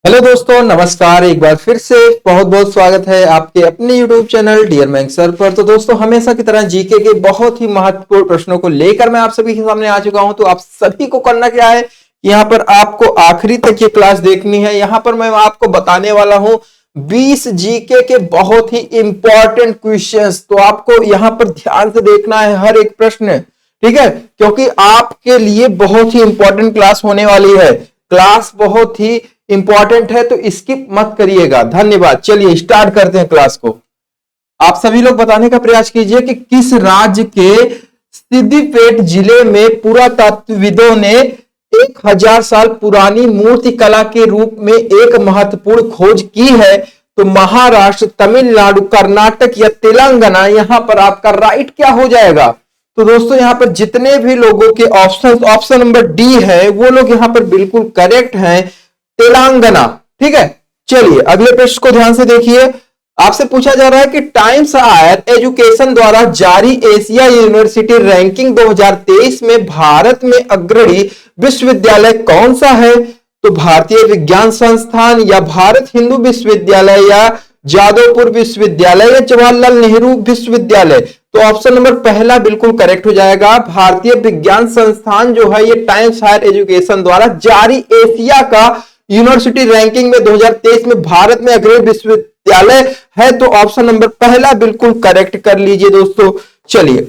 Hello दोस्तों, नमस्कार। एक बार फिर से बहुत बहुत स्वागत है आपके अपने YouTube channel dear maths sir पर। तो दोस्तों, हमेशा की तरह जीके के बहुत ही महत्वपूर्ण प्रश्नों को लेकर मैं आप सभी के सामने आ चुका हूं। तो आप सभी को करना क्या है, यहाँ पर आपको आखिरी तक ये क्लास देखनी है। यहाँ पर मैं आपको बताने वाला हूं 20 जीके के बहुत ही इंपॉर्टेंट क्वेश्चंस। तो आपको यहाँ पर ध्यान से देखना है हर एक प्रश्न, ठीक है, क्योंकि आपके लिए बहुत ही इंपॉर्टेंट क्लास होने वाली है। क्लास बहुत ही इंपॉर्टेंट है, तो स्किप मत करिएगा। धन्यवाद। चलिए स्टार्ट करते हैं क्लास को। आप सभी लोग बताने का प्रयास कीजिए कि किस राज्य के सिद्दीपेट जिले में पुरातत्वविदों ने 1000 साल पुरानी मूर्ति कला के रूप में एक महत्वपूर्ण खोज की है। तो महाराष्ट्र, तमिलनाडु, कर्नाटक या तेलंगाना, यहां पर आपका राइट क्या हो जाएगा? तो दोस्तों, यहां पर जितने भी लोगों के ऑप्शन नंबर डी है वो लोग यहां पर बिल्कुल करेक्ट हैं, तेलंगाना। ठीक है, चलिए अगले प्रश्न को ध्यान से देखिए। आपसे पूछा जा रहा है कि टाइम्स हायर एजुकेशन द्वारा जारी एशिया यूनिवर्सिटी रैंकिंग 2023 में भारत में अग्रणी विश्वविद्यालय कौन सा है? तो भारतीय विज्ञान संस्थान या भारत हिंदू विश्वविद्यालय या जादवपुर विश्वविद्यालय या जवाहरलाल नेहरू विश्वविद्यालय। तो ऑप्शन नंबर पहला बिल्कुल करेक्ट हो जाएगा। भारतीय विज्ञान संस्थान जो है ये टाइम्स हायर एजुकेशन द्वारा जारी एशिया का यूनिवर्सिटी रैंकिंग में 2023 में भारत में अग्रणी विश्वविद्यालय है। तो ऑप्शन नंबर पहला बिल्कुल करेक्ट कर लीजिए दोस्तों। चलिए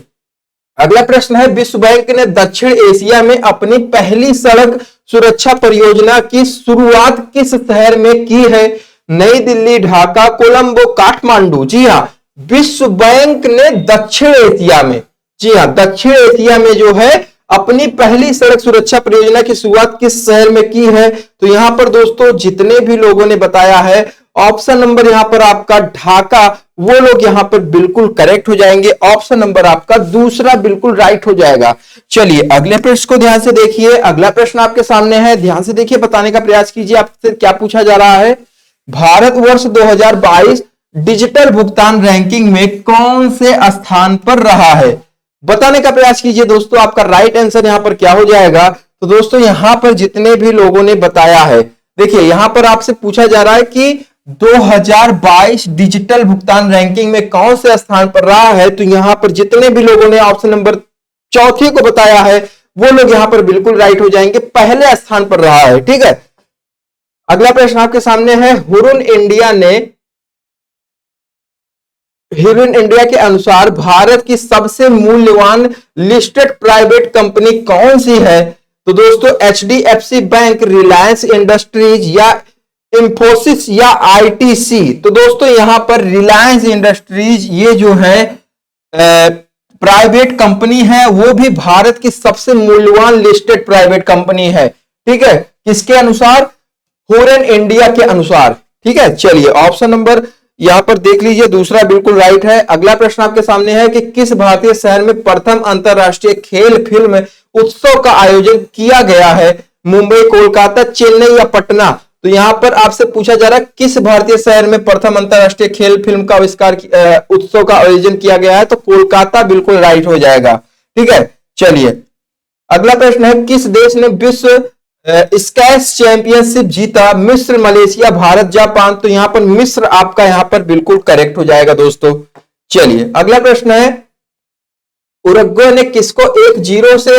अगला प्रश्न है, विश्व बैंक ने दक्षिण एशिया में अपनी पहली सड़क सुरक्षा परियोजना की शुरुआत किस शहर में की है? नई दिल्ली, ढाका, कोलंबो, काठमांडू। जी हां, विश्व बैंक ने दक्षिण एशिया में, जी हां, दक्षिण एशिया में जो है अपनी पहली सड़क सुरक्षा परियोजना की शुरुआत किस शहर में की है? तो यहां पर दोस्तों जितने भी लोगों ने बताया है ऑप्शन नंबर यहां पर आपका ढाका, वो लोग यहां पर बिल्कुल करेक्ट हो जाएंगे। ऑप्शन नंबर आपका दूसरा बिल्कुल राइट हो जाएगा। चलिए अगले प्रश्न को ध्यान से देखिए। अगला प्रश्न आपके सामने है, ध्यान से देखिए, बताने का प्रयास कीजिए आपसे क्या पूछा जा रहा है। भारतवर्ष 2022 डिजिटल भुगतान रैंकिंग में कौन से स्थान पर रहा है? बताने का प्रयास कीजिए दोस्तों, आपका राइट आंसर यहां पर क्या हो जाएगा? तो दोस्तों यहां पर जितने भी लोगों ने बताया है, देखिए यहां पर आपसे पूछा जा रहा है कि 2022 डिजिटल भुगतान रैंकिंग में कौन से स्थान पर रहा है। तो यहां पर जितने भी लोगों ने ऑप्शन नंबर चौथे को बताया है वो लोग यहां पर बिल्कुल राइट हो जाएंगे, पहले स्थान पर रहा है। ठीक है, अगला प्रश्न आपके सामने है, ह्यूरन इंडिया के अनुसार भारत की सबसे मूल्यवान लिस्टेड प्राइवेट कंपनी कौन सी है? तो दोस्तों एचडीएफसी बैंक, रिलायंस इंडस्ट्रीज या इंफोसिस या आईटीसी। तो दोस्तों यहां पर रिलायंस इंडस्ट्रीज ये जो है प्राइवेट कंपनी है, वो भी भारत की सबसे मूल्यवान लिस्टेड प्राइवेट कंपनी है। ठीक है, किसके अनुसार? हॉरन इंडिया के अनुसार। ठीक है, चलिए ऑप्शन नंबर यहां पर देख लीजिए, दूसरा बिल्कुल राइट है। अगला प्रश्न आपके सामने है कि किस भारतीय शहर में प्रथम अंतरराष्ट्रीय खेल फिल्म उत्सव का आयोजन किया गया है? मुंबई, कोलकाता, चेन्नई या पटना। तो यहां पर आपसे पूछा जा रहा है किस भारतीय शहर में प्रथम अंतरराष्ट्रीय खेल फिल्म का आविष्कार उत्सव का आयोजन किया गया है? तो कोलकाता बिल्कुल राइट हो जाएगा। ठीक है, चलिए अगला प्रश्न है, किस देश ने विश्व स्क्वैश चैंपियनशिप जीता? मिस्र, मलेशिया, भारत, जापान। तो यहां पर मिस्र आपका यहां पर बिल्कुल करेक्ट हो जाएगा दोस्तों। चलिए अगला प्रश्न है, उरुग्वे ने किसको 1-0 से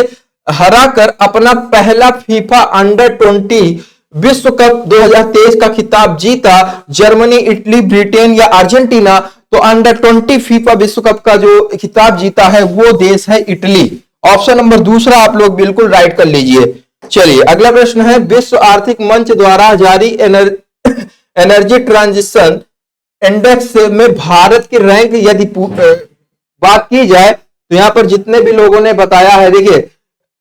हराकर अपना पहला फीफा अंडर 20 विश्व कप 2023 का खिताब जीता? जर्मनी, इटली, ब्रिटेन या अर्जेंटीना। तो अंडर 20 फीफा विश्व कप का जो खिताब जीता है वो देश है इटली। ऑप्शन नंबर दूसरा आप लोग बिल्कुल राइट कर लीजिए। चलिए अगला प्रश्न है, विश्व आर्थिक मंच द्वारा जारी एनर्जी ट्रांजिशन इंडेक्स में भारत की रैंक यदि बात की जाए तो यहां पर जितने भी लोगों ने बताया है, देखिए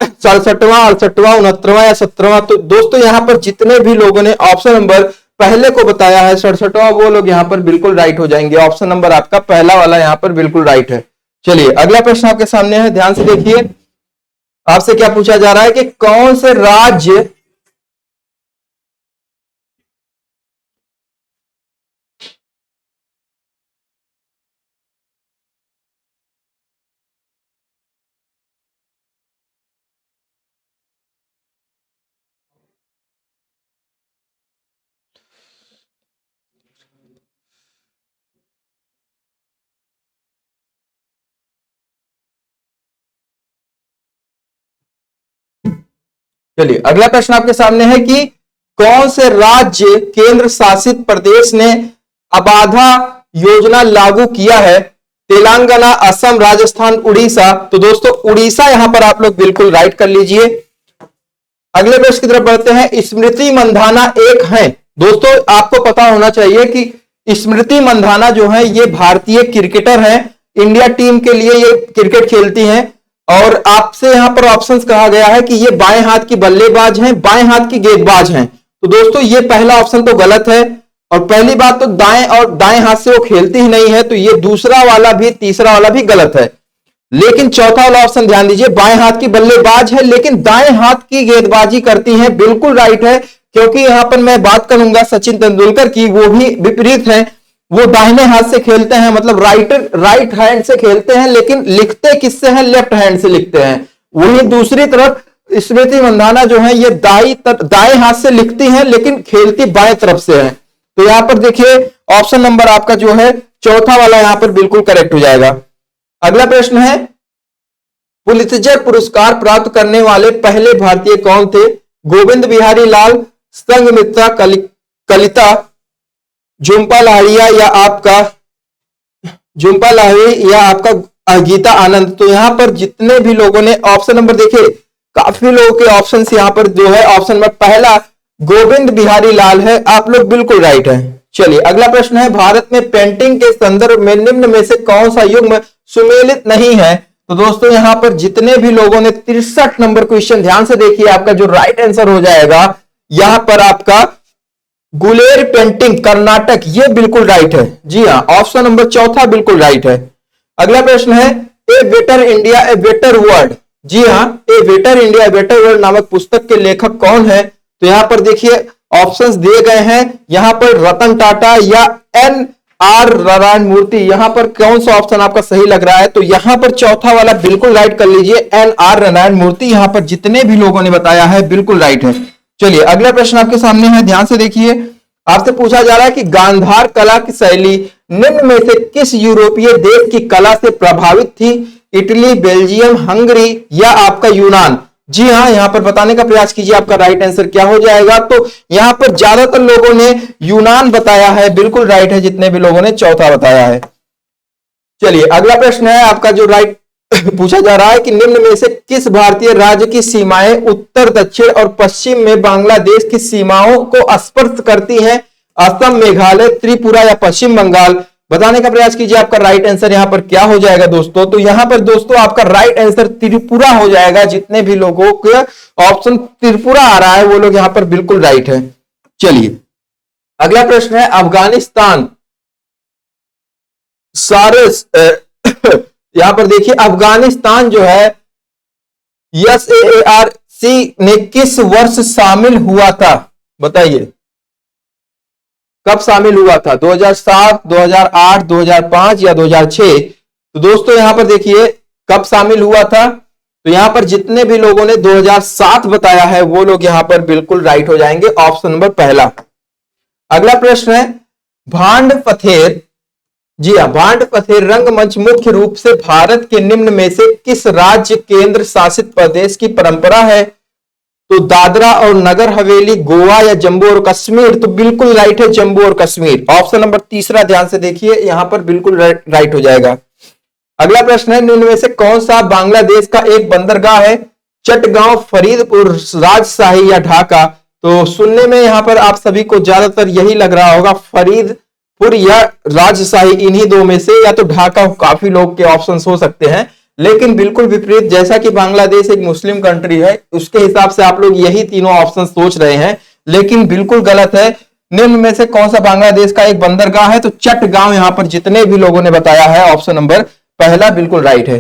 67वां, 68वां, 69वां या 70वां। तो दोस्तों यहां पर जितने भी लोगों ने ऑप्शन नंबर पहले को बताया है 67वां, वो लोग यहां पर बिल्कुल राइट हो जाएंगे। ऑप्शन नंबर आपका पहला वाला यहां पर बिल्कुल राइट है। चलिए अगला प्रश्न आपके सामने है, ध्यान से देखिए। आपसे क्या पूछा जा रहा है कि कौन से राज्य चलिए अगला प्रश्न आपके सामने है कि कौन से राज्य केंद्र शासित प्रदेश ने आबाधा योजना लागू किया है? तेलंगाना, असम, राजस्थान, उड़ीसा। तो दोस्तों उड़ीसा यहां पर आप लोग बिल्कुल राइट कर लीजिए। अगले प्रश्न की तरफ बढ़ते हैं। स्मृति मंधाना एक है। दोस्तों आपको पता होना चाहिए कि स्मृति मंधाना जो है ये भारतीय क्रिकेटर है, इंडिया टीम के लिए ये क्रिकेट खेलती हैं और आपसे यहां पर ऑप्शंस कहा गया है कि ये बाएं हाथ की बल्लेबाज हैं, बाएं हाथ की गेंदबाज हैं। तो दोस्तों ये पहला ऑप्शन तो गलत है और पहली बात तो दाएं और दाएं हाथ से वो खेलती ही नहीं है, तो ये दूसरा वाला भी तीसरा वाला भी गलत है। लेकिन चौथा वाला ऑप्शन ध्यान दीजिए, बाएं हाथ की बल्लेबाज है लेकिन दाएं हाथ की गेंदबाजी करती है, बिल्कुल राइट है। क्योंकि यहां पर मैं बात करूंगा सचिन तेंदुलकर की, वो भी विपरीत है, वो दाहिने हाथ से खेलते हैं, मतलब राइट हैंड से खेलते हैं, लेकिन लिखते किससे हैं? लेफ्ट हैंड से लिखते हैं। वहीं दूसरी तरफ स्मृति मंधाना जो है ये दाएं हाथ से लिखती हैं लेकिन खेलती बाएं तरफ से है। तो यहां पर देखिए ऑप्शन नंबर आपका जो है चौथा वाला यहां पर बिल्कुल करेक्ट हो जाएगा। अगला प्रश्न है, पुलित्जर पुरस्कार प्राप्त करने वाले पहले भारतीय कौन थे? गोविंद बिहारी लाल, संघमित्रा कलिता, झुंपा लाहिड़ी या आपका गीता आनंद। तो यहां पर जितने भी लोगों ने ऑप्शन नंबर देखे, काफी लोगों के ऑप्शन यहां पर जो है ऑप्शन नंबर पहला गोविंद बिहारी लाल है, आप लोग बिल्कुल राइट है। चलिए अगला प्रश्न है, भारत में पेंटिंग के संदर्भ में निम्न में से कौन सा युग्म सुमेलित नहीं है? तो दोस्तों यहां पर जितने भी लोगों ने 63 नंबर क्वेश्चन ध्यान से देखिए, आपका जो राइट आंसर हो जाएगा यहां पर आपका गुलेर पेंटिंग कर्नाटक, ये बिल्कुल राइट है। जी हां, ऑप्शन नंबर चौथा बिल्कुल राइट है। अगला प्रश्न है, a better India a better world. जी हां, a better India a better world नामक पुस्तक के लेखक कौन है? तो यहां पर देखिए ऑप्शंस दिए गए हैं, यहां पर रतन टाटा या एन आर नारायण मूर्ति। यहां पर कौन सा ऑप्शन आपका सही लग रहा है? तो यहां पर चौथा वाला बिल्कुल राइट कर लीजिए, एन आर नारायण मूर्ति। यहां पर जितने भी लोगों ने बताया है बिल्कुल राइट है। चलिए अगला प्रश्न आपके सामने है, ध्यान से देखिए। आपसे पूछा जा रहा है कि गांधार कला की शैली निम्न में से किस यूरोपीय देश की कला से प्रभावित थी? इटली, बेल्जियम, हंगरी या आपका यूनान। जी हां, यहां पर बताने का प्रयास कीजिए आपका राइट आंसर क्या हो जाएगा। तो यहां पर ज्यादातर लोगों ने यूनान बताया है, बिल्कुल राइट है, जितने भी लोगों ने चौथा बताया है। चलिए अगला प्रश्न है आपका जो राइट पूछा जा रहा है कि निम्न में से किस भारतीय राज्य की सीमाएं उत्तर, दक्षिण और पश्चिम में बांग्लादेश की सीमाओं को स्पर्श करती हैं? असम, मेघालय, त्रिपुरा या पश्चिम बंगाल। बताने का प्रयास कीजिए आपका राइट आंसर यहां पर क्या हो जाएगा दोस्तों। तो यहां पर दोस्तों आपका राइट आंसर त्रिपुरा हो जाएगा। जितने भी लोगों के ऑप्शन त्रिपुरा आ रहा है वो लोग यहां पर बिल्कुल राइट है। चलिए अगला प्रश्न है, अफगानिस्तान यहां पर देखिए अफगानिस्तान जो है SAARC ने किस वर्ष शामिल हुआ था? बताइए कब शामिल हुआ था? 2007, 2008, 2005 या 2006? तो दोस्तों यहां पर देखिए कब शामिल हुआ था। तो यहां पर जितने भी लोगों ने 2007 बताया है वो लोग यहां पर बिल्कुल राइट हो जाएंगे, ऑप्शन नंबर पहला। अगला प्रश्न है, भांड पथेर, जी हां, भांड पथेर रंगमंच मुख्य रूप से भारत के निम्न में से किस राज्य केंद्र शासित प्रदेश की परंपरा है? तो दादरा और नगर हवेली, गोवा या जम्मू और कश्मीर। तो बिल्कुल राइट है, जम्मू और कश्मीर। ऑप्शन नंबर तीसरा ध्यान से देखिए, यहां पर बिल्कुल राइट हो जाएगा। अगला प्रश्न है, निम्न में से कौन सा बांग्लादेश का एक बंदरगाह है? चटगांव, फरीदपुर, राजशाही या ढाका। तो सुनने में यहां पर आप सभी को ज्यादातर यही लग रहा होगा, फरीदपुर या राजशाही, इन्हीं दो में से, या तो ढाका। काफी लोग के ऑप्शंस हो सकते हैं, लेकिन बिल्कुल विपरीत। जैसा कि बांग्लादेश एक मुस्लिम कंट्री है उसके हिसाब से आप लोग यही तीनों ऑप्शन सोच रहे हैं, लेकिन बिल्कुल गलत है। निम्न में से कौन सा बांग्लादेश का एक बंदरगाह है? तो चटगांव यहां पर जितने भी लोगों ने बताया है ऑप्शन नंबर पहला बिल्कुल राइट है।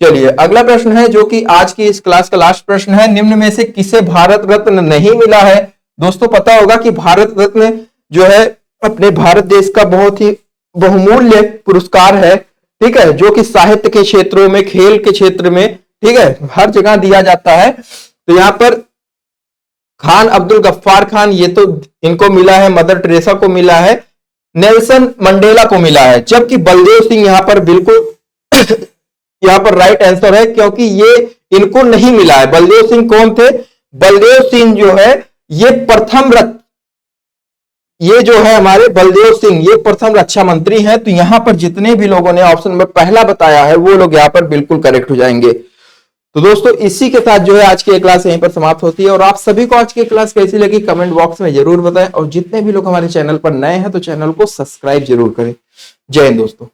चलिए अगला प्रश्न है जो कि आज की इस क्लास का लास्ट प्रश्न है, निम्न में से किसे भारत रत्न नहीं मिला है? दोस्तों पता होगा कि भारत रत्न जो है अपने भारत देश का बहुत ही बहुमूल्य पुरस्कार है, ठीक है, जो कि साहित्य के क्षेत्रों में, खेल के क्षेत्र में, ठीक है, हर जगह दिया जाता है। तो यहां पर खान अब्दुल गफ्फार खान, ये तो इनको मिला है, मदर टेरेसा को मिला है, नेल्सन मंडेला को मिला है, जबकि बलदेव सिंह यहां पर बिल्कुल यहां पर राइट आंसर है, क्योंकि ये इनको नहीं मिला है। बलदेव सिंह कौन थे? बलदेव सिंह जो है ये प्रथम ये जो है हमारे बलदेव सिंह ये प्रथम रक्षा मंत्री हैं। तो यहां पर जितने भी लोगों ने ऑप्शन नंबर पहला बताया है वो लोग यहां पर बिल्कुल करेक्ट हो जाएंगे। तो दोस्तों इसी के साथ जो है आज की क्लास यहीं पर समाप्त होती है। और आप सभी को आज की क्लास कैसी लगी कमेंट बॉक्स में जरूर बताएं। और जितने भी लोग हमारे चैनल पर नए हैं तो चैनल को सब्सक्राइब जरूर करें। जय हिंद दोस्तों।